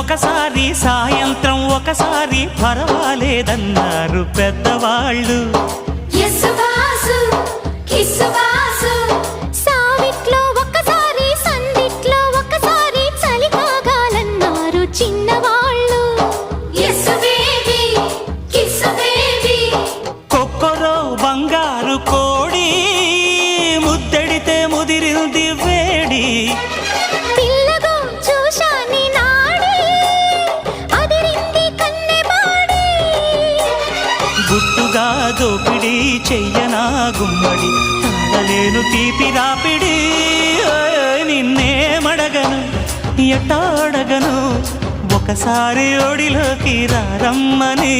ఒకసారి సాయంత్రం ఒకసారి పర్వాలేదన్నారు పెద్దవాళ్ళు. సావిట్లో ఒకసారి సందిట్లో ఒకసారి చలి కాగాలన్నారు చిన్నవాళ్ళు. కొక్కరో బంగారు కోడి ముద్దడితే ముదిరింది వేడి. పిల్లగో చూశాని నాడి అదిరింది కన్నెబాడి. గుట్టుగా దోపిడి చెయ్యనా గుమ్మడి తాళలేను తీపి రాపిడి. నిన్నేమడగను ఎట్టాడగను ఒకసారి ఒడిలోకి రారమ్మని.